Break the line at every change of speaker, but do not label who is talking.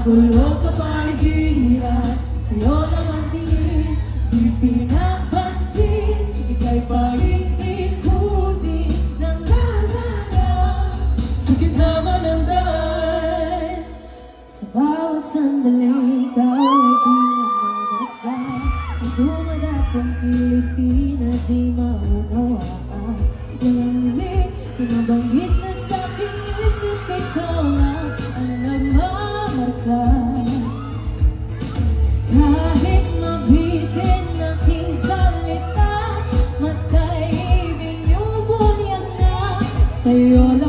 Makulong kapaligiran, sa'yo naman tingin, di pinapansin, ika'y paikikutin ng nagara. Sakit naman ang dahil, sa bawat sandali, ikaw ay pinagmamasdan. Ang dumadapong kiliti na di maunawaan. Nangangili, kinabanggit na sa'king isip, ikaw lang ang nagmamarka. Kahit mabitin aking salita, matay ibig yung bunyag na sa'yo lang.